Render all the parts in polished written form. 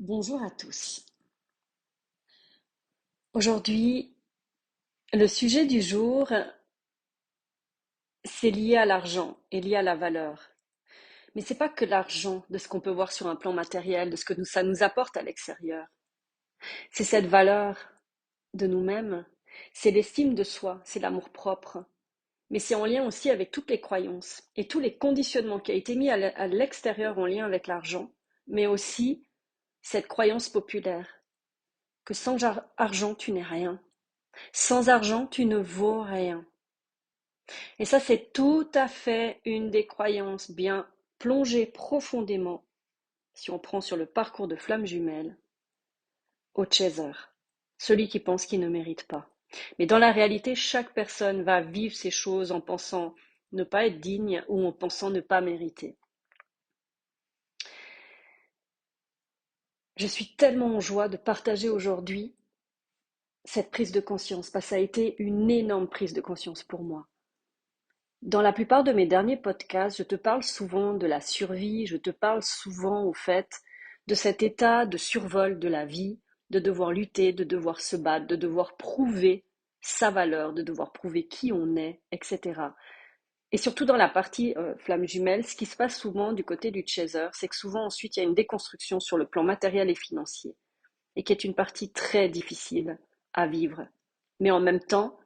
Bonjour à tous. Aujourd'hui, le sujet du jour, c'est lié à l'argent et lié à la valeur. Mais c'est pas que l'argent, de ce qu'on peut voir sur un plan matériel, de ce que ça nous apporte à l'extérieur. C'est cette valeur de nous-mêmes, c'est l'estime de soi, c'est l'amour-propre. Mais c'est en lien aussi avec toutes les croyances et tous les conditionnements qui ont été mis à l'extérieur en lien avec l'argent, mais aussi cette croyance populaire que sans argent, tu n'es rien. Sans argent, tu ne vaux rien. Et ça, c'est tout à fait une des croyances bien plongées profondément, si on prend sur le parcours de Flamme Jumelle, au chaser, celui qui pense qu'il ne mérite pas. Mais dans la réalité, chaque personne va vivre ces choses en pensant ne pas être digne ou en pensant ne pas mériter. Je suis tellement en joie de partager aujourd'hui cette prise de conscience, parce que ça a été une énorme prise de conscience pour moi. Dans la plupart de mes derniers podcasts, je te parle souvent de la survie, je te parle souvent au fait de cet état de survol de la vie, de devoir lutter, de devoir se battre, de devoir prouver sa valeur, de devoir prouver qui on est, etc. Et surtout dans la partie flamme jumelle, ce qui se passe souvent du côté du chaser, c'est que souvent ensuite il y a une déconstruction sur le plan matériel et financier, et qui est une partie très difficile à vivre. Mais en même temps,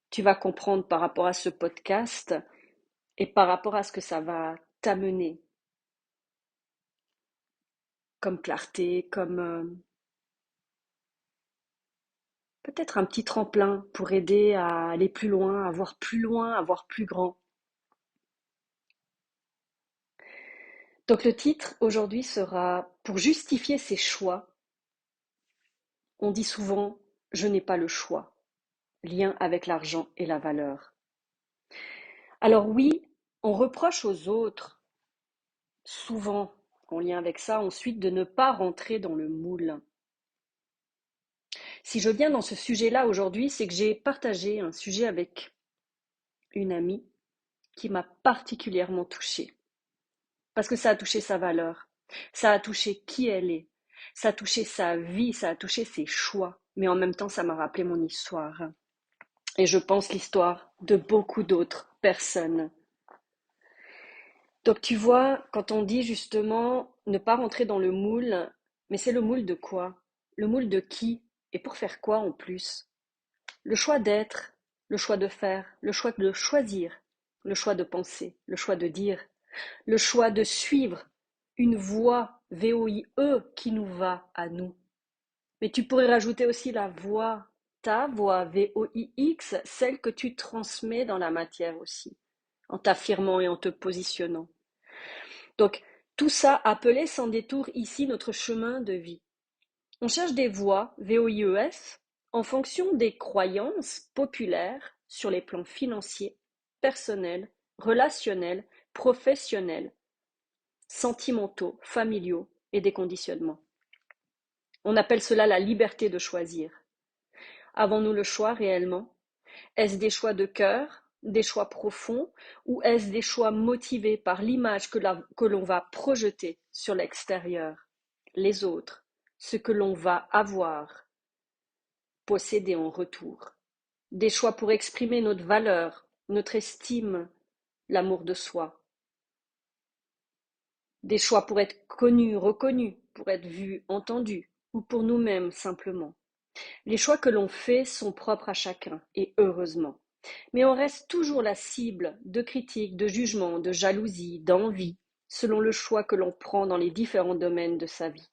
tu vas comprendre par rapport à ce podcast et par rapport à ce que ça va t'amener comme clarté, comme peut-être un petit tremplin pour aider à aller plus loin, à voir plus loin, à voir plus grand. Donc le titre aujourd'hui sera pour justifier ses choix. On dit souvent je n'ai pas le choix, lien avec l'argent et la valeur. Alors oui, on reproche aux autres, souvent en lien avec ça, ensuite de ne pas rentrer dans le moule. Si je viens dans ce sujet-là aujourd'hui, c'est que j'ai partagé un sujet avec une amie qui m'a particulièrement touchée. Parce que ça a touché sa valeur, ça a touché qui elle est, ça a touché sa vie, ça a touché ses choix. Mais en même temps, ça m'a rappelé mon histoire. Et je pense l'histoire de beaucoup d'autres personnes. Donc tu vois, quand on dit justement ne pas rentrer dans le moule, mais c'est le moule de quoi? Le moule de qui? Et pour faire quoi en plus? Le choix d'être, le choix de faire, le choix de choisir, le choix de penser, le choix de dire, le choix de suivre une voie VOIE qui nous va à nous. Mais tu pourrais rajouter aussi la voix, ta voix VOIX, celle que tu transmets dans la matière aussi, en t'affirmant et en te positionnant. Donc, tout ça appelé sans détour ici notre chemin de vie. On cherche des voies VOIES en fonction des croyances populaires sur les plans financiers, personnels, relationnels, professionnels, sentimentaux, familiaux et des conditionnements. On appelle cela la liberté de choisir. Avons-nous le choix réellement? Est-ce des choix de cœur, des choix profonds, ou est-ce des choix motivés par l'image que l'on va projeter sur l'extérieur, les autres, ce que l'on va avoir, posséder en retour? Des choix pour exprimer notre valeur, notre estime, l'amour de soi. Des choix pour être connus, reconnus, pour être vus, entendus, ou pour nous-mêmes simplement. Les choix que l'on fait sont propres à chacun, et heureusement. Mais on reste toujours la cible de critiques, de jugements, de jalousie, d'envie, selon le choix que l'on prend dans les différents domaines de sa vie.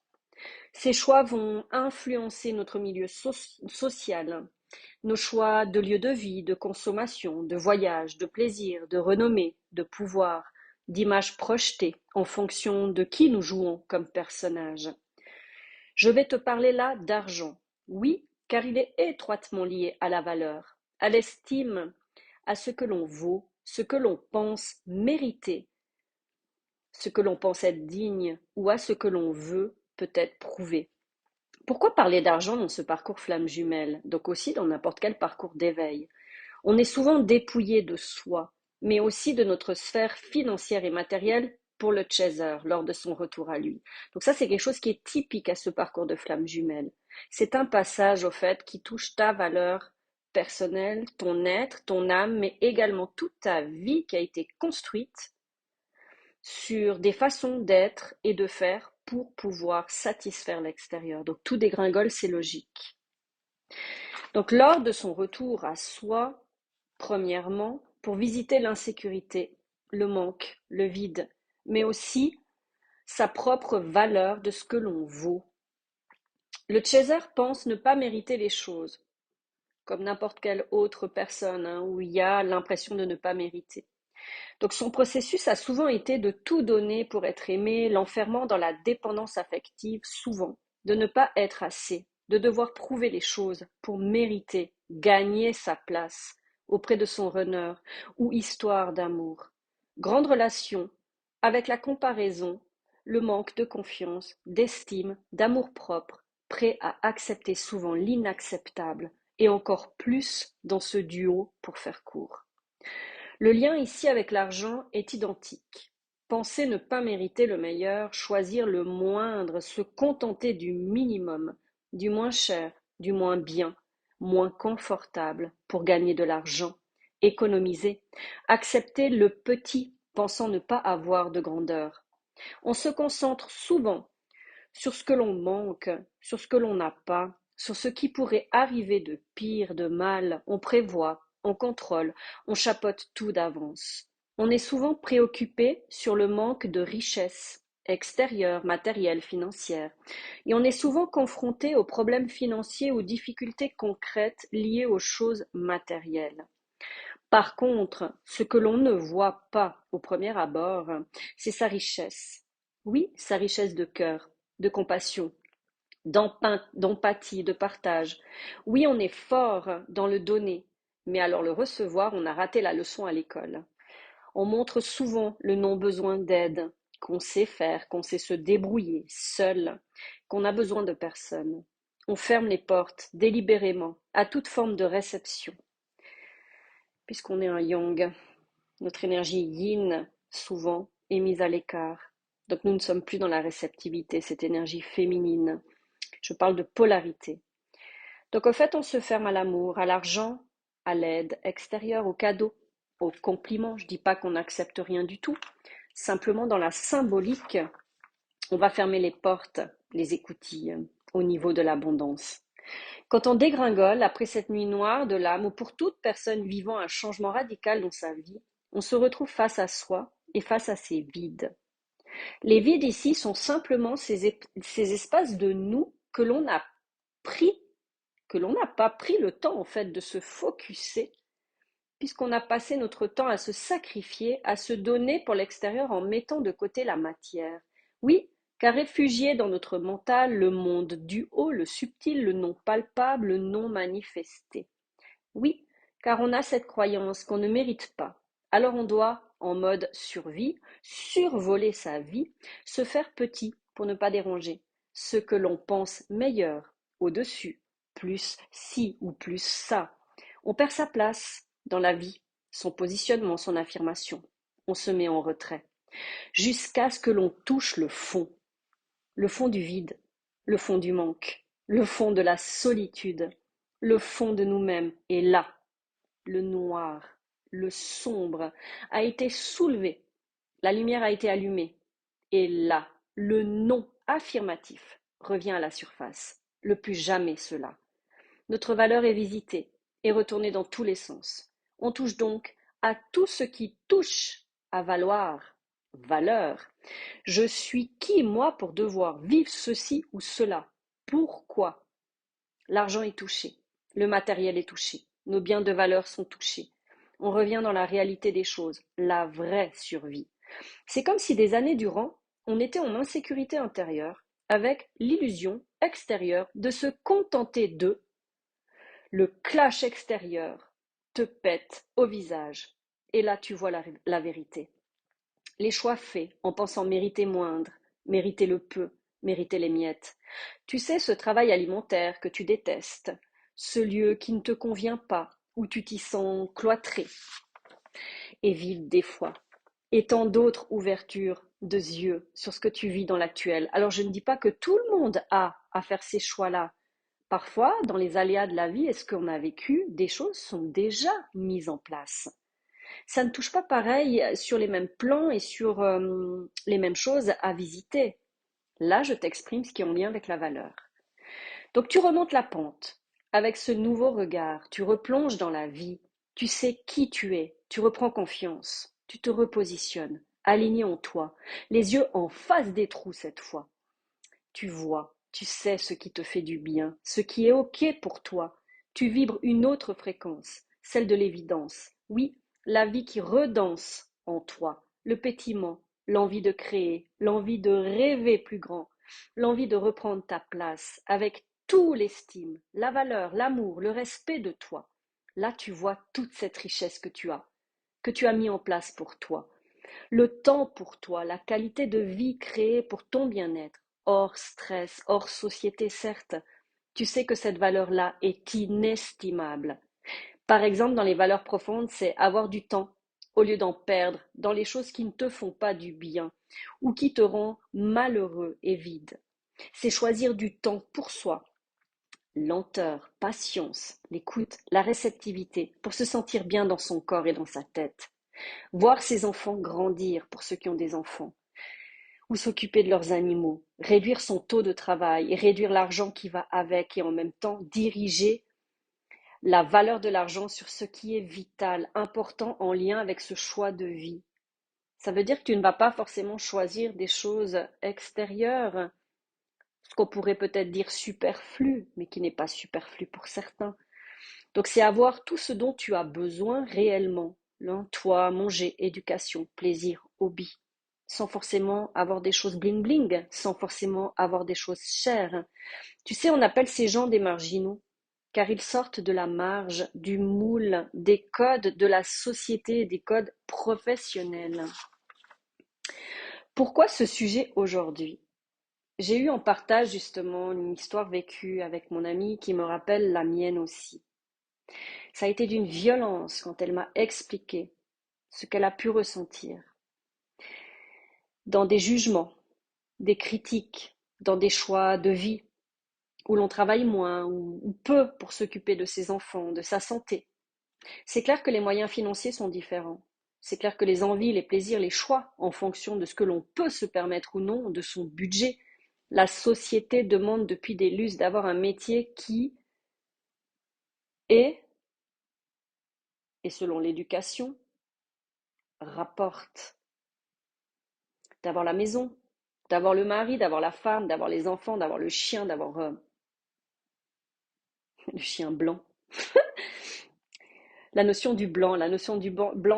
Ces choix vont influencer notre milieu social, nos choix de lieu de vie, de consommation, de voyage, de plaisir, de renommée, de pouvoir, d'image projetée en fonction de qui nous jouons comme personnage. Je vais te parler là d'argent. Oui, car il est étroitement lié à la valeur, à l'estime, à ce que l'on vaut, ce que l'on pense mériter, ce que l'on pense être digne ou à ce que l'on veut peut-être prouver. Pourquoi parler d'argent dans ce parcours flamme jumelle, donc aussi dans n'importe quel parcours d'éveil? On est souvent dépouillé de soi, mais aussi de notre sphère financière et matérielle pour le chaser lors de son retour à lui. Donc ça, c'est quelque chose qui est typique à ce parcours de flamme jumelle. C'est un passage, au fait, qui touche ta valeur personnelle, ton être, ton âme, mais également toute ta vie qui a été construite sur des façons d'être et de faire pour pouvoir satisfaire l'extérieur. Donc tout dégringole, c'est logique. Donc lors de son retour à soi, premièrement, pour visiter l'insécurité, le manque, le vide, mais aussi sa propre valeur de ce que l'on vaut. Le chaser pense ne pas mériter les choses, comme n'importe quelle autre personne, où il y a l'impression de ne pas mériter. Donc son processus a souvent été de tout donner pour être aimé, l'enfermant dans la dépendance affective, souvent, de ne pas être assez, de devoir prouver les choses pour mériter, gagner sa place auprès de son runner ou histoire d'amour. Grande relation avec la comparaison, le manque de confiance, d'estime, d'amour-propre, prêt à accepter souvent l'inacceptable et encore plus dans ce duo pour faire court. Le lien ici avec l'argent est identique. Penser ne pas mériter le meilleur, choisir le moindre, se contenter du minimum, du moins cher, du moins bien, moins confortable pour gagner de l'argent, économiser, accepter le petit, pensant ne pas avoir de grandeur. On se concentre souvent sur ce que l'on manque, sur ce que l'on n'a pas, sur ce qui pourrait arriver de pire, de mal. On prévoit, on contrôle, on chapeaute tout d'avance. On est souvent préoccupé sur le manque de richesse extérieure, matérielle, financière. Et on est souvent confronté aux problèmes financiers ou difficultés concrètes liées aux choses matérielles. Par contre, ce que l'on ne voit pas au premier abord, c'est sa richesse. Oui, sa richesse de cœur, de compassion, d'empathie, de partage. Oui, on est fort dans le donner, mais alors le recevoir, on a raté la leçon à l'école. On montre souvent le non-besoin d'aide, qu'on sait faire, qu'on sait se débrouiller seul, qu'on a besoin de personne. On ferme les portes délibérément à toute forme de réception. Puisqu'on est un yang, notre énergie yin, souvent, est mise à l'écart. Donc nous ne sommes plus dans la réceptivité, cette énergie féminine. Je parle de polarité. Donc au fait, on se ferme à l'amour, à l'argent, à l'aide extérieure, aux cadeaux, aux compliments. Je ne dis pas qu'on n'accepte rien du tout. Simplement, dans la symbolique, on va fermer les portes, les écoutilles, au niveau de l'abondance. Quand on dégringole, après cette nuit noire de l'âme, ou pour toute personne vivant un changement radical dans sa vie, on se retrouve face à soi et face à ses vides. Les vides ici sont simplement ces espaces de nous que l'on a pris, que l'on n'a pas pris le temps en fait de se focuser, puisqu'on a passé notre temps à se sacrifier, à se donner pour l'extérieur en mettant de côté la matière. Oui, car réfugié dans notre mental, le monde du haut, le subtil, le non palpable, le non manifesté. Oui, car on a cette croyance qu'on ne mérite pas. Alors on doit, en mode survie, survoler sa vie, se faire petit pour ne pas déranger. Ce que l'on pense meilleur, au-dessus, plus ci ou plus ça. On perd sa place dans la vie, son positionnement, son affirmation. On se met en retrait. Jusqu'à ce que l'on touche le fond du vide, le fond du manque, le fond de la solitude, le fond de nous-mêmes. Et là, le noir, le sombre a été soulevé, la lumière a été allumée. Et là, le non affirmatif revient à la surface. Le plus jamais cela. Notre valeur est visitée et retournée dans tous les sens. On touche donc à tout ce qui touche à valoir, valeur. Je suis qui, moi, pour devoir vivre ceci ou cela? Pourquoi? L'argent est touché, le matériel est touché, nos biens de valeur sont touchés. On revient dans la réalité des choses, la vraie survie. C'est comme si des années durant, on était en insécurité intérieure, avec l'illusion extérieure de se contenter de. Le clash extérieur te pète au visage. Et là, tu vois la vérité. Les choix faits en pensant mériter moindre, mériter le peu, mériter les miettes. Tu sais, ce travail alimentaire que tu détestes, ce lieu qui ne te convient pas, où tu t'y sens cloîtré et vide des fois, et tant d'autres ouvertures yeux sur ce que tu vis dans l'actuel. Alors je ne dis pas que tout le monde a à faire ces choix-là. Parfois, dans les aléas de la vie et ce qu'on a vécu, des choses sont déjà mises en place. Ça ne touche pas pareil sur les mêmes plans et sur les mêmes choses à visiter. Là, je t'exprime ce qui est en lien avec la valeur. Donc tu remontes la pente avec ce nouveau regard, tu replonges dans la vie, tu sais qui tu es, tu reprends confiance, tu te repositionnes, aligné en toi, les yeux en face des trous cette fois. Tu vois, tu sais ce qui te fait du bien, ce qui est OK pour toi. Tu vibres une autre fréquence, celle de l'évidence. Oui, la vie qui redanse en toi, le pétillement, l'envie de créer, l'envie de rêver plus grand, l'envie de reprendre ta place avec tout l'estime, la valeur, l'amour, le respect de toi. Là, tu vois toute cette richesse que tu as mis en place pour toi. Le temps pour toi, la qualité de vie créée pour ton bien-être, hors stress, hors société, certes. Tu sais que cette valeur-là est inestimable. Par exemple, dans les valeurs profondes, c'est avoir du temps au lieu d'en perdre dans les choses qui ne te font pas du bien ou qui te rendent malheureux et vide. C'est choisir du temps pour soi, lenteur, patience, l'écoute, la réceptivité, pour se sentir bien dans son corps et dans sa tête. Voir ses enfants grandir pour ceux qui ont des enfants, ou s'occuper de leurs animaux, réduire son taux de travail et réduire l'argent qui va avec et en même temps diriger la valeur de l'argent sur ce qui est vital, important en lien avec ce choix de vie. Ça veut dire que tu ne vas pas forcément choisir des choses extérieures, ce qu'on pourrait peut-être dire superflu, mais qui n'est pas superflu pour certains. Donc c'est avoir tout ce dont tu as besoin réellement. Toi, manger, éducation, plaisir, hobby. Sans forcément avoir des choses bling bling, sans forcément avoir des choses chères. Tu sais, on appelle ces gens des marginaux, car ils sortent de la marge, du moule, des codes de la société, des codes professionnels. Pourquoi ce sujet aujourd'hui? J'ai eu en partage justement une histoire vécue avec mon amie qui me rappelle la mienne aussi. Ça a été d'une violence quand elle m'a expliqué ce qu'elle a pu ressentir dans des jugements, des critiques, dans des choix de vie où l'on travaille moins ou peu pour s'occuper de ses enfants, de sa santé. C'est clair que les moyens financiers sont différents. C'est clair que les envies, les plaisirs, les choix, en fonction de ce que l'on peut se permettre ou non, de son budget. La société demande depuis des lustres d'avoir un métier qui est, et selon l'éducation, rapporte. D'avoir la maison, d'avoir le mari, d'avoir la femme, d'avoir les enfants, d'avoir le chien, d'avoir le chien blanc. La notion du blanc,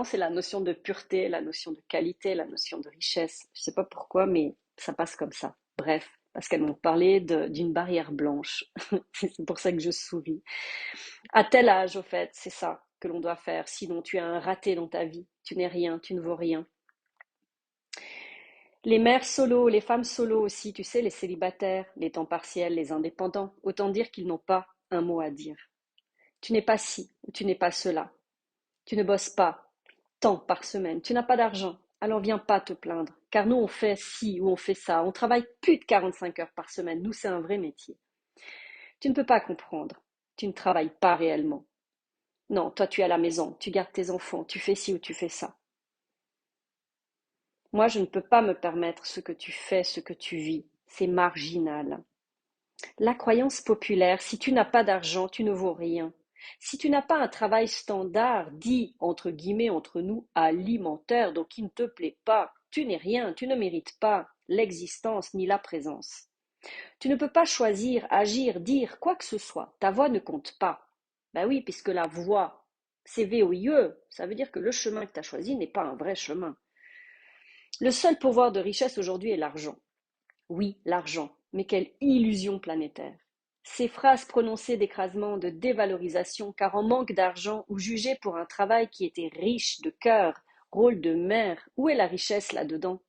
c'est la notion de pureté, la notion de qualité, la notion de richesse. Je ne sais pas pourquoi, mais ça passe comme ça. Bref, parce qu'elles m'ont parlé d'une barrière blanche. C'est pour ça que je souris. À tel âge, au fait, c'est ça que l'on doit faire. Sinon, tu es un raté dans ta vie. Tu n'es rien, tu ne vaux rien. Les mères solo, les femmes solo aussi, tu sais, les célibataires, les temps partiels, les indépendants, autant dire qu'ils n'ont pas un mot à dire. Tu n'es pas ci ou tu n'es pas cela. Tu ne bosses pas tant par semaine. Tu n'as pas d'argent. Alors viens pas te plaindre. Car nous, on fait ci ou on fait ça. On travaille plus de 45 heures par semaine. Nous, c'est un vrai métier. Tu ne peux pas comprendre. Tu ne travailles pas réellement. Non, toi, tu es à la maison. Tu gardes tes enfants. Tu fais ci ou tu fais ça. Moi, je ne peux pas me permettre ce que tu fais, ce que tu vis. C'est marginal. La croyance populaire, si tu n'as pas d'argent, tu ne vaux rien. Si tu n'as pas un travail standard, dit entre guillemets entre nous alimentaire, donc qui ne te plaît pas, tu n'es rien, tu ne mérites pas l'existence ni la présence. Tu ne peux pas choisir, agir, dire quoi que ce soit. Ta voix ne compte pas. Ben oui, puisque la voix, c'est VOIE, ça veut dire que le chemin que tu as choisi n'est pas un vrai chemin. Le seul pouvoir de richesse aujourd'hui est l'argent. Oui, l'argent, mais quelle illusion planétaire. Ces phrases prononcées d'écrasement, de dévalorisation, car en manque d'argent ou jugé pour un travail qui était riche de cœur, rôle de mère, où est la richesse là-dedans?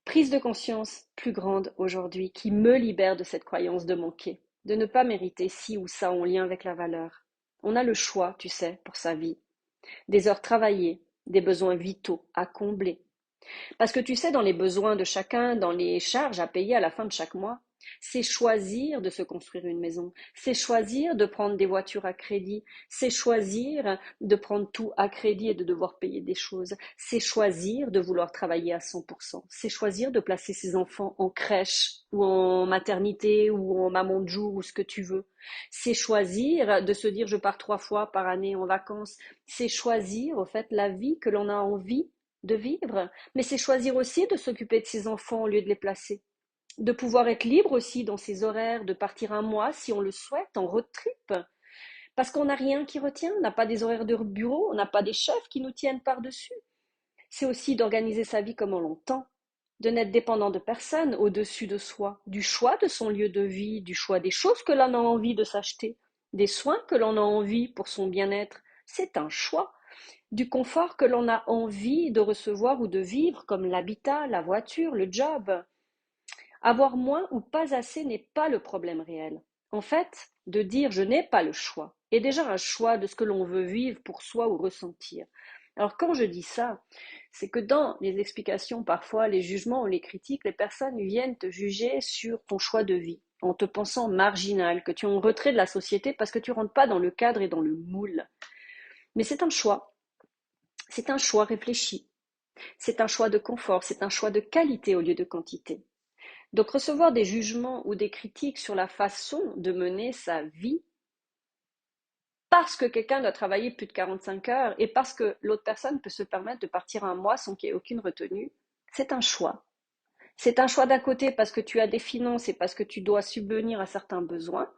Prise de conscience plus grande aujourd'hui qui me libère de cette croyance de manquer, de ne pas mériter ci ou ça en lien avec la valeur. On a le choix, tu sais, pour sa vie. Des heures travaillées, des besoins vitaux à combler. Parce que tu sais, dans les besoins de chacun, dans les charges à payer à la fin de chaque mois, c'est choisir de se construire une maison, c'est choisir de prendre des voitures à crédit, c'est choisir de prendre tout à crédit et de devoir payer des choses, c'est choisir de vouloir travailler à 100%, c'est choisir de placer ses enfants en crèche ou en maternité ou en maman de jour ou ce que tu veux, c'est choisir de se dire je pars 3 fois par année en vacances, c'est choisir au fait la vie que l'on a envie de vivre, mais c'est choisir aussi de s'occuper de ses enfants au lieu de les placer. De pouvoir être libre aussi dans ses horaires, de partir un mois si on le souhaite en road trip. Parce qu'on n'a rien qui retient, on n'a pas des horaires de bureau, on n'a pas des chefs qui nous tiennent par-dessus. C'est aussi d'organiser sa vie comme on l'entend, de n'être dépendant de personne au-dessus de soi, du choix de son lieu de vie, du choix des choses que l'on a envie de s'acheter, des soins que l'on a envie pour son bien-être. C'est un choix du confort que l'on a envie de recevoir ou de vivre, comme l'habitat, la voiture, le job. Avoir moins ou pas assez n'est pas le problème réel. En fait, de dire je n'ai pas le choix est déjà un choix de ce que l'on veut vivre pour soi ou ressentir. Alors quand je dis ça, c'est que dans les explications, parfois les jugements ou les critiques, les personnes viennent te juger sur ton choix de vie, en te pensant marginal, que tu es en retrait de la société parce que tu rentres pas dans le cadre et dans le moule. Mais c'est un choix. C'est un choix réfléchi. C'est un choix de confort, c'est un choix de qualité au lieu de quantité. Donc recevoir des jugements ou des critiques sur la façon de mener sa vie parce que quelqu'un doit travailler plus de 45 heures et parce que l'autre personne peut se permettre de partir un mois sans qu'il y ait aucune retenue, c'est un choix. C'est un choix d'un côté parce que tu as des finances et parce que tu dois subvenir à certains besoins,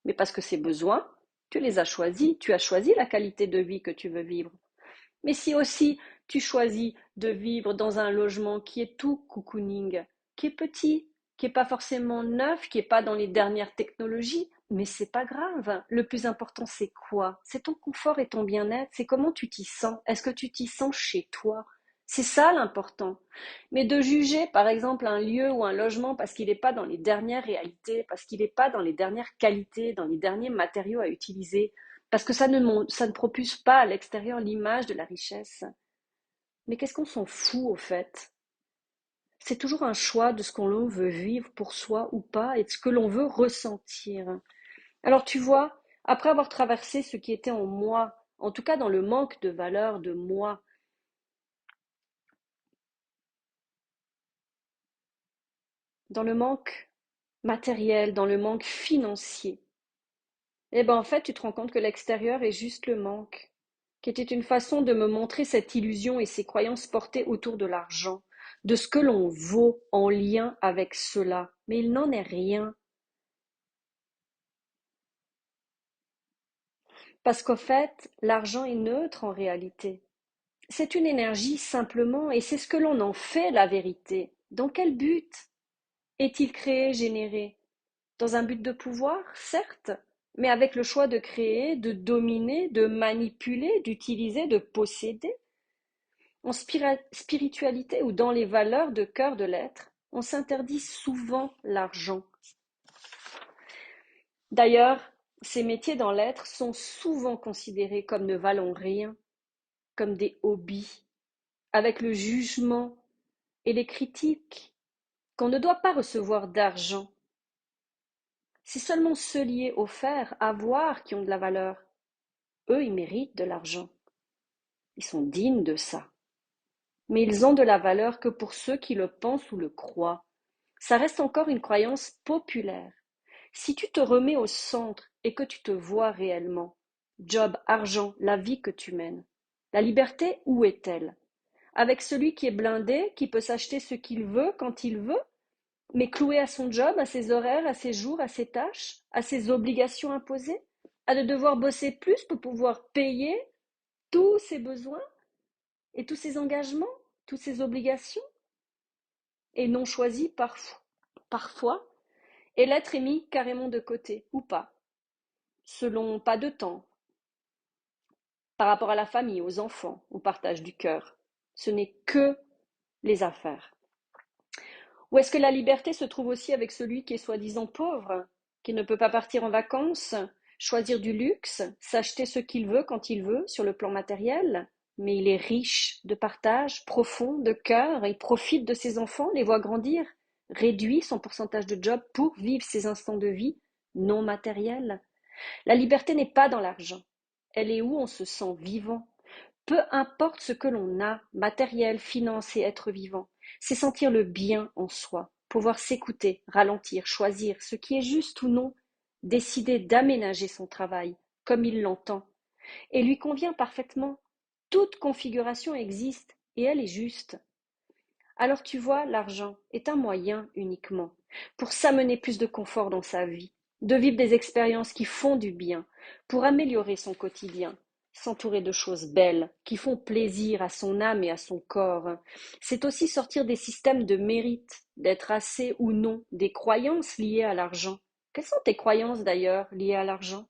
mais parce que ces besoins, tu les as choisis, tu as choisi la qualité de vie que tu veux vivre. Mais si aussi tu choisis de vivre dans un logement qui est tout cocooning, qui est petit, qui n'est pas forcément neuf, qui n'est pas dans les dernières technologies, mais c'est pas grave. Le plus important, c'est quoi? C'est ton confort et ton bien-être. C'est comment tu t'y sens. Est-ce que tu t'y sens chez toi? C'est ça l'important. Mais de juger, par exemple, un lieu ou un logement parce qu'il n'est pas dans les dernières réalités, parce qu'il n'est pas dans les dernières qualités, dans les derniers matériaux à utiliser, parce que ça ne propulse pas à l'extérieur l'image de la richesse. Mais qu'est-ce qu'on s'en fout au fait? C'est toujours un choix de ce qu'on veut vivre pour soi ou pas et de ce que l'on veut ressentir. Alors tu vois, après avoir traversé ce qui était en moi, en tout cas dans le manque de valeur de moi, dans le manque matériel, dans le manque financier, eh ben en fait tu te rends compte que l'extérieur est juste le manque, qui était une façon de me montrer cette illusion et ces croyances portées autour de l'argent, de ce que l'on vaut en lien avec cela. Mais il n'en est rien. Parce qu'au fait, l'argent est neutre en réalité. C'est une énergie simplement, et c'est ce que l'on en fait la vérité. Dans quel but est-il créé, généré? Dans un but de pouvoir, certes, mais avec le choix de créer, de dominer, de manipuler, d'utiliser, de posséder. En spiritualité ou dans les valeurs de cœur de l'être, on s'interdit souvent l'argent. D'ailleurs, ces métiers dans l'être sont souvent considérés comme ne valant rien, comme des hobbies, avec le jugement et les critiques qu'on ne doit pas recevoir d'argent. C'est seulement ceux liés au faire, avoir, qui ont de la valeur. Eux, ils méritent de l'argent. Ils sont dignes de ça. Mais ils ont de la valeur que pour ceux qui le pensent ou le croient. Ça reste encore une croyance populaire. Si tu te remets au centre et que tu te vois réellement, job, argent, la vie que tu mènes, la liberté, où est-elle? Avec celui qui est blindé, qui peut s'acheter ce qu'il veut quand il veut, mais cloué à son job, à ses horaires, à ses jours, à ses tâches, à ses obligations imposées, à de devoir bosser plus pour pouvoir payer tous ses besoins et tous ses engagements, toutes ses obligations, et non choisis parfois, et l'être est mis carrément de côté, ou pas, selon pas de temps, par rapport à la famille, aux enfants, au partage du cœur. Ce n'est que les affaires. Ou est-ce que la liberté se trouve aussi avec celui qui est soi-disant pauvre, qui ne peut pas partir en vacances, choisir du luxe, s'acheter ce qu'il veut quand il veut sur le plan matériel? mais il est riche de partage, profond, de cœur, il profite de ses enfants, les voit grandir, réduit son pourcentage de job pour vivre ses instants de vie non matériels. La liberté n'est pas dans l'argent, elle est où on se sent vivant. Peu importe ce que l'on a, matériel, finance et être vivant, c'est sentir le bien en soi, pouvoir s'écouter, ralentir, choisir ce qui est juste ou non, décider d'aménager son travail comme il l'entend et lui convient parfaitement. Toute configuration existe et elle est juste. Alors tu vois, l'argent est un moyen uniquement pour s'amener plus de confort dans sa vie, de vivre des expériences qui font du bien, pour améliorer son quotidien, s'entourer de choses belles qui font plaisir à son âme et à son corps. C'est aussi sortir des systèmes de mérite, d'être assez ou non, des croyances liées à l'argent. Quelles sont tes croyances d'ailleurs liées à l'argent?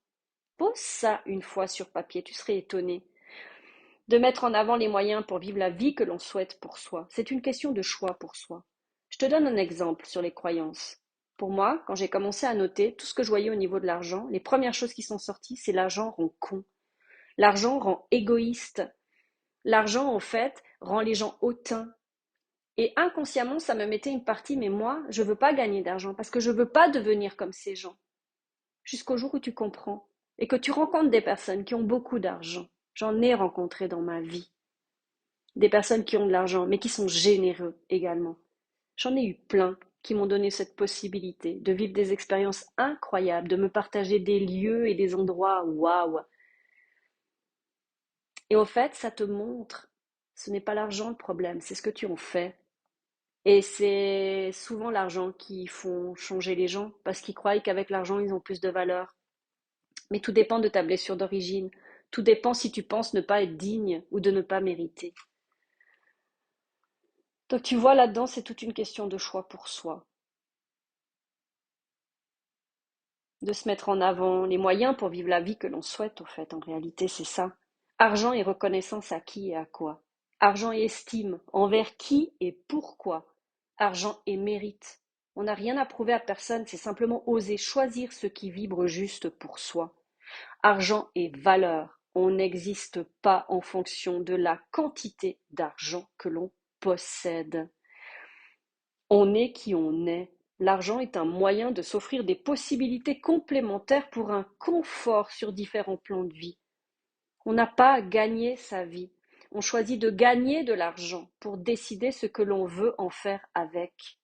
Pose ça une fois sur papier, tu serais étonné. De mettre en avant les moyens pour vivre la vie que l'on souhaite pour soi. C'est une question de choix pour soi. Je te donne un exemple sur les croyances. Pour moi, quand j'ai commencé à noter tout ce que je voyais au niveau de l'argent, les premières choses qui sont sorties, c'est l'argent rend con. L'argent rend égoïste. L'argent, en fait, rend les gens hautains. Et inconsciemment, ça me mettait une partie, mais moi, je ne veux pas gagner d'argent parce que je ne veux pas devenir comme ces gens. Jusqu'au jour où tu comprends et que tu rencontres des personnes qui ont beaucoup d'argent. J'en ai rencontré dans ma vie. Des personnes qui ont de l'argent, mais qui sont généreux également. J'en ai eu plein qui m'ont donné cette possibilité de vivre des expériences incroyables, de me partager des lieux et des endroits waouh. Et au fait, ça te montre, ce n'est pas l'argent le problème, c'est ce que tu en fais. Et c'est souvent l'argent qui font changer les gens parce qu'ils croient qu'avec l'argent, ils ont plus de valeur. Mais tout dépend de ta blessure d'origine. Tout dépend si tu penses ne pas être digne ou de ne pas mériter. Donc tu vois, là-dedans, c'est toute une question de choix pour soi. De se mettre en avant les moyens pour vivre la vie que l'on souhaite, au fait, en réalité, c'est ça. Argent et reconnaissance à qui et à quoi. Argent et estime, envers qui et pourquoi. Argent et mérite. On n'a rien à prouver à personne, c'est simplement oser choisir ce qui vibre juste pour soi. Argent et valeur. On n'existe pas en fonction de la quantité d'argent que l'on possède. On est qui on est. L'argent est un moyen de s'offrir des possibilités complémentaires pour un confort sur différents plans de vie. On n'a pas à gagner sa vie. On choisit de gagner de l'argent pour décider ce que l'on veut en faire avec.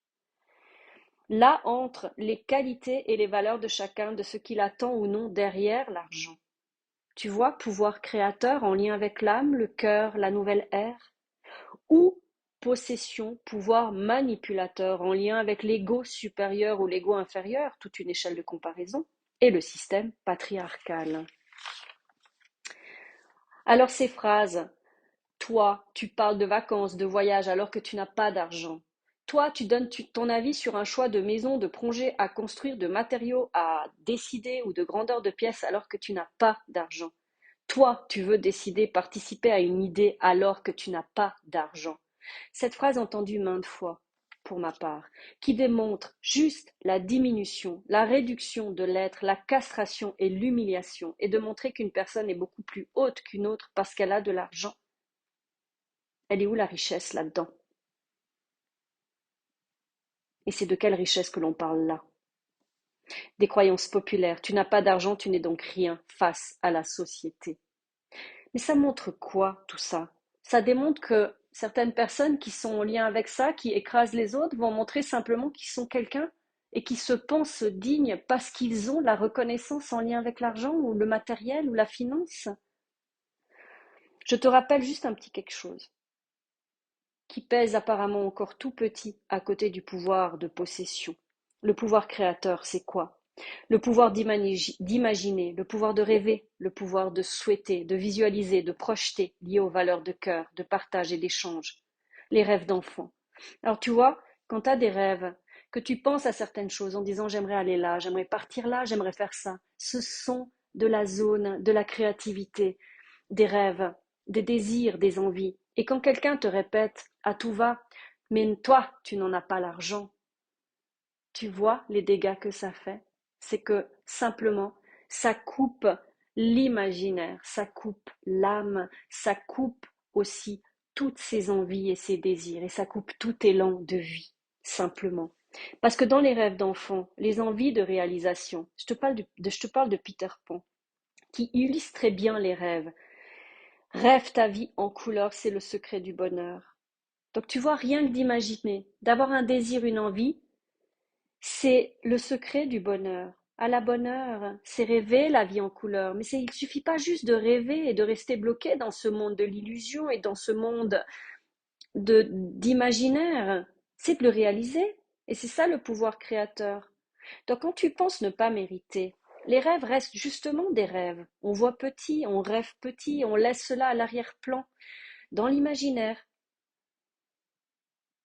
Là entrent les qualités et les valeurs de chacun, de ce qu'il attend ou non derrière l'argent. Tu vois, pouvoir créateur en lien avec l'âme, le cœur, la nouvelle ère, ou possession, pouvoir manipulateur en lien avec l'ego supérieur ou l'ego inférieur, toute une échelle de comparaison, et le système patriarcal. Alors ces phrases, toi, tu parles de vacances, de voyages alors que tu n'as pas d'argent. Toi, tu donnes ton avis sur un choix de maison, de projet à construire, de matériaux à décider ou de grandeur de pièces alors que tu n'as pas d'argent. Toi, tu veux décider, participer à une idée alors que tu n'as pas d'argent. Cette phrase entendue maintes fois, pour ma part, qui démontre juste la diminution, la réduction de l'être, la castration et l'humiliation, et de montrer qu'une personne est beaucoup plus haute qu'une autre parce qu'elle a de l'argent. Elle est où la richesse là-dedans? Et c'est de quelle richesse que l'on parle là? Des croyances populaires. Tu n'as pas d'argent, tu n'es donc rien face à la société. Mais ça montre quoi tout ça? Ça démontre que certaines personnes qui sont en lien avec ça, qui écrasent les autres, vont montrer simplement qu'ils sont quelqu'un et qui se pensent dignes parce qu'ils ont la reconnaissance en lien avec l'argent ou le matériel ou la finance. Je te rappelle juste un petit quelque chose qui pèse apparemment encore tout petit à côté du pouvoir de possession. Le pouvoir créateur, c'est quoi? Le pouvoir d'imaginer, le pouvoir de rêver, le pouvoir de souhaiter, de visualiser, de projeter, lié aux valeurs de cœur, de partage et d'échange. Les rêves d'enfant. Alors tu vois, quand tu as des rêves, que tu penses à certaines choses en disant j'aimerais aller là, j'aimerais partir là, j'aimerais faire ça, ce sont de la zone de la créativité, des rêves, des désirs, des envies. Et quand quelqu'un te répète à tout va, mais toi, tu n'en as pas l'argent, tu vois les dégâts que ça fait? C'est que simplement, ça coupe l'imaginaire, ça coupe l'âme, ça coupe aussi toutes ses envies et ses désirs, et ça coupe tout élan de vie, simplement. Parce que dans les rêves d'enfant, les envies de réalisation, je te parle de Peter Pan, qui illustre très bien les rêves. Rêve ta vie en couleur, c'est le secret du bonheur. Donc tu vois, rien que d'imaginer, d'avoir un désir, une envie, c'est le secret du bonheur. À la bonne heure, c'est rêver la vie en couleur. Mais il ne suffit pas juste de rêver et de rester bloqué dans ce monde de l'illusion et dans ce monde d'imaginaire. C'est de le réaliser. Et c'est ça le pouvoir créateur. Donc quand tu penses ne pas mériter, les rêves restent justement des rêves. On voit petit, on rêve petit, on laisse cela à l'arrière-plan, dans l'imaginaire.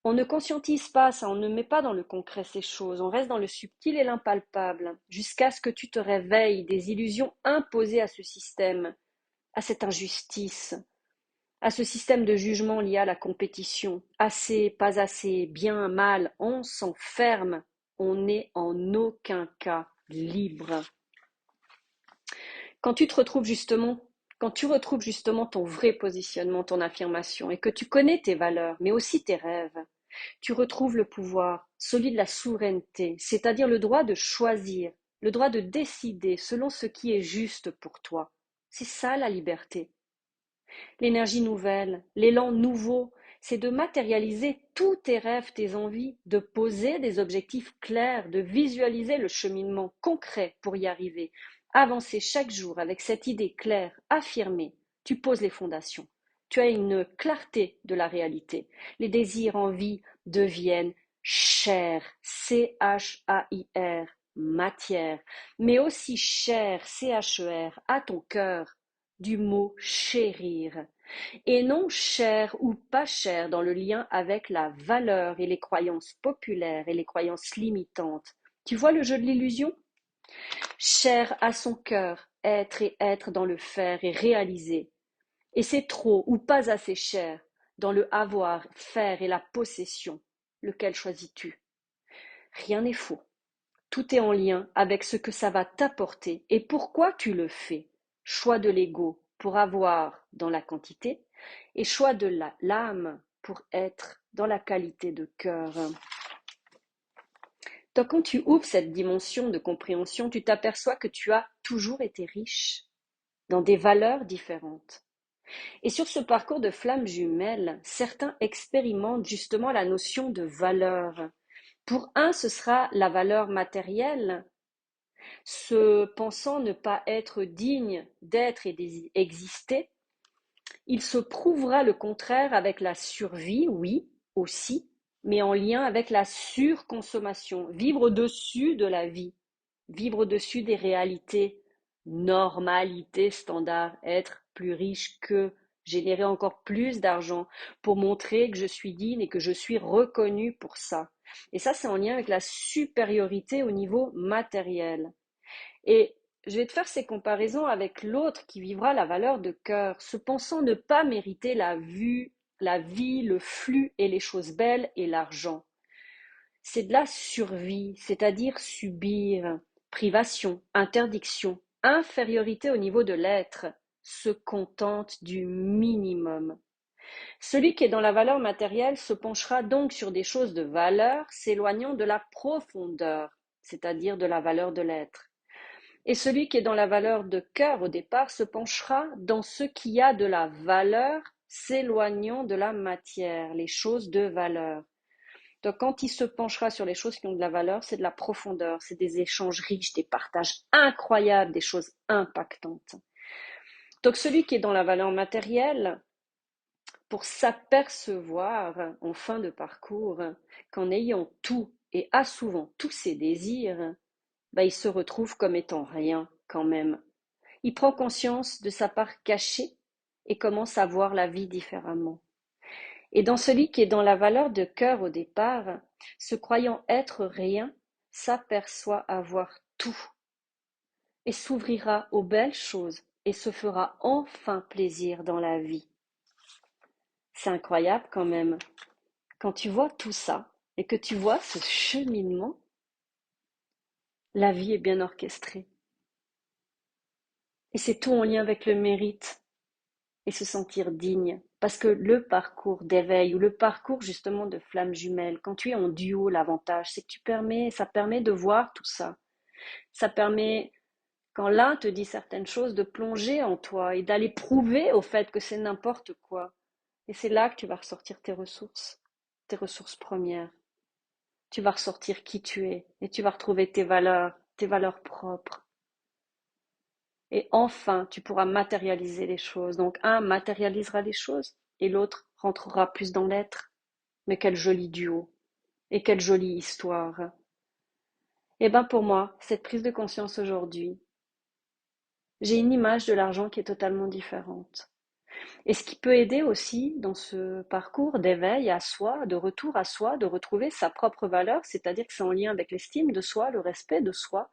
On ne conscientise pas ça, on ne met pas dans le concret ces choses, on reste dans le subtil et l'impalpable, jusqu'à ce que tu te réveilles des illusions imposées à ce système, à cette injustice, à ce système de jugement lié à la compétition. Assez, pas assez, bien, mal, on s'enferme, on n'est en aucun cas libre. Quand tu te retrouves justement, quand tu retrouves justement ton vrai positionnement, ton affirmation, et que tu connais tes valeurs, mais aussi tes rêves, tu retrouves le pouvoir, celui de la souveraineté, c'est-à-dire le droit de choisir, le droit de décider selon ce qui est juste pour toi. C'est ça la liberté. L'énergie nouvelle, l'élan nouveau, c'est de matérialiser tous tes rêves, tes envies, de poser des objectifs clairs, de visualiser le cheminement concret pour y arriver. Avancer chaque jour avec cette idée claire, affirmée. Tu poses les fondations. Tu as une clarté de la réalité. Les désirs, envies deviennent chair, C-H-A-I-R, matière, mais aussi chair, C-H-E-R, à ton cœur, du mot chérir, et non cher ou pas cher dans le lien avec la valeur et les croyances populaires et les croyances limitantes. Tu vois le jeu de l'illusion? Cher à son cœur, être et être dans le faire et réaliser. Et c'est trop ou pas assez cher dans le avoir, faire et la possession. Lequel choisis-tu? Rien n'est faux. Tout est en lien avec ce que ça va t'apporter et pourquoi tu le fais. Choix de l'ego pour avoir dans la quantité et choix de l'âme pour être dans la qualité de cœur. Donc quand tu ouvres cette dimension de compréhension, tu t'aperçois que tu as toujours été riche dans des valeurs différentes. Et sur ce parcours de flammes jumelles, certains expérimentent justement la notion de valeur. Pour un, ce sera la valeur matérielle, se pensant ne pas être digne d'être et d'exister, il se prouvera le contraire avec la survie, oui, aussi, mais en lien avec la surconsommation, vivre au-dessus de la vie, vivre au-dessus des réalités, normalité standard, être plus riche que, générer encore plus d'argent pour montrer que je suis digne et que je suis reconnue pour ça. Et ça, c'est en lien avec la supériorité au niveau matériel. Et je vais te faire ces comparaisons avec l'autre qui vivra la valeur de cœur, se pensant ne pas mériter la vue, la vie, le flux et les choses belles et l'argent. C'est de la survie, c'est-à-dire subir, privation, interdiction, infériorité au niveau de l'être, se contente du minimum. Celui qui est dans la valeur matérielle se penchera donc sur des choses de valeur, s'éloignant de la profondeur, c'est-à-dire de la valeur de l'être. Et celui qui est dans la valeur de cœur au départ se penchera dans ce qui a de la valeur, s'éloignant de la matière, les choses de valeur. Donc quand il se penchera sur les choses qui ont de la valeur, c'est de la profondeur, c'est des échanges riches, des partages incroyables, des choses impactantes. Donc celui qui est dans la valeur matérielle, pour s'apercevoir en fin de parcours qu'en ayant tout et a souvent tous ses désirs, il se retrouve comme étant rien quand même. Il prend conscience de sa part cachée et commence à voir la vie différemment. Et dans celui qui est dans la valeur de cœur au départ, se croyant être rien, s'aperçoit avoir tout et s'ouvrira aux belles choses et se fera enfin plaisir dans la vie. C'est incroyable quand même. Quand tu vois tout ça et que tu vois ce cheminement, la vie est bien orchestrée. Et c'est tout en lien avec le mérite et se sentir digne. Parce que le parcours d'éveil ou le parcours justement de flamme jumelle, quand tu es en duo, l'avantage, c'est que ça permet de voir tout ça. Ça permet, quand l'un te dit certaines choses, de plonger en toi et d'aller prouver au fait que c'est n'importe quoi. Et c'est là que tu vas ressortir tes ressources premières. Tu vas ressortir qui tu es et tu vas retrouver tes valeurs propres. Et enfin, tu pourras matérialiser les choses. Donc, un matérialisera les choses et l'autre rentrera plus dans l'être. Mais quel joli duo et quelle jolie histoire. Eh bien, pour moi, cette prise de conscience aujourd'hui, j'ai une image de l'argent qui est totalement différente. Et ce qui peut aider aussi dans ce parcours d'éveil à soi, de retour à soi, de retrouver sa propre valeur, c'est-à-dire que c'est en lien avec l'estime de soi, le respect de soi,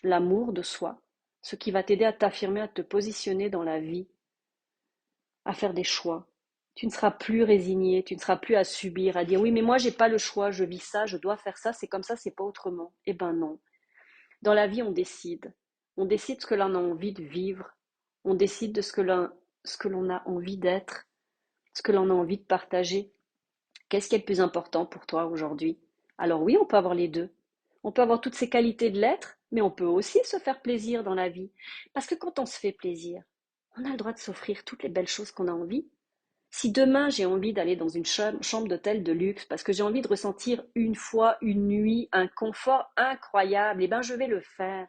l'amour de soi, ce qui va t'aider à t'affirmer, à te positionner dans la vie, à faire des choix. Tu ne seras plus résigné, tu ne seras plus à subir, à dire oui mais moi j'ai pas le choix, je vis ça, je dois faire ça, c'est comme ça, c'est pas autrement. Eh ben non. Dans la vie on décide. On décide ce que l'on a envie de vivre, on décide de ce que l'on a envie d'être, ce que l'on a envie de partager. Qu'est-ce qui est le plus important pour toi aujourd'hui? Alors oui, on peut avoir les deux. On peut avoir toutes ces qualités de l'être, mais on peut aussi se faire plaisir dans la vie. Parce que quand on se fait plaisir, on a le droit de s'offrir toutes les belles choses qu'on a envie. Si demain j'ai envie d'aller dans une chambre d'hôtel de luxe parce que j'ai envie de ressentir une fois, une nuit, un confort incroyable, eh ben je vais le faire.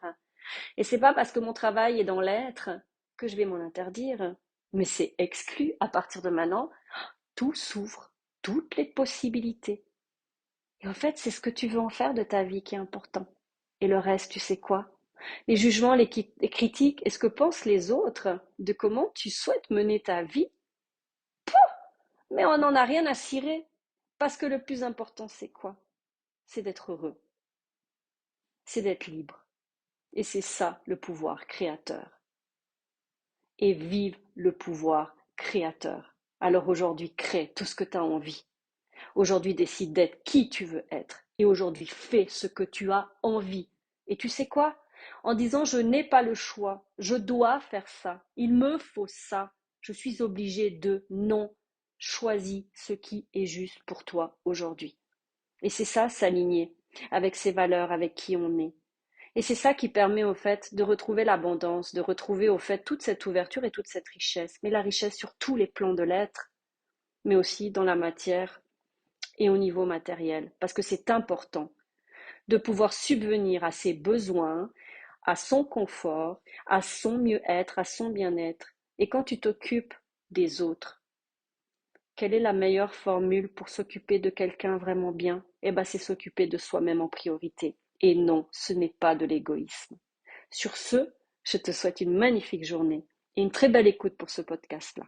Et c'est pas parce que mon travail est dans l'être que je vais m'en interdire. Mais c'est exclu à partir de maintenant. Tout s'ouvre, toutes les possibilités. Et en fait, c'est ce que tu veux en faire de ta vie qui est important. Et le reste, tu sais quoi? Les jugements, les critiques et ce que pensent les autres de comment tu souhaites mener ta vie, mais on n'en a rien à cirer. Parce que le plus important, c'est quoi? C'est d'être heureux, c'est d'être libre. Et c'est ça le pouvoir créateur. Et vive le pouvoir créateur. Alors aujourd'hui, crée tout ce que tu as envie. Aujourd'hui, décide d'être qui tu veux être. Et aujourd'hui, fais ce que tu as envie. Et tu sais quoi? En disant je n'ai pas le choix, je dois faire ça, il me faut ça, je suis obligé de, non, choisis ce qui est juste pour toi aujourd'hui. Et c'est ça, s'aligner avec ses valeurs, avec qui on est. Et c'est ça qui permet au fait de retrouver l'abondance, de retrouver au fait toute cette ouverture et toute cette richesse. Mais la richesse sur tous les plans de l'être, mais aussi dans la matière et au niveau matériel. Parce que c'est important de pouvoir subvenir à ses besoins, à son confort, à son mieux-être, à son bien-être. Et quand tu t'occupes des autres, quelle est la meilleure formule pour s'occuper de quelqu'un vraiment bien? Eh bien, c'est s'occuper de soi-même en priorité. Et non, ce n'est pas de l'égoïsme. Sur ce, je te souhaite une magnifique journée et une très belle écoute pour ce podcast-là.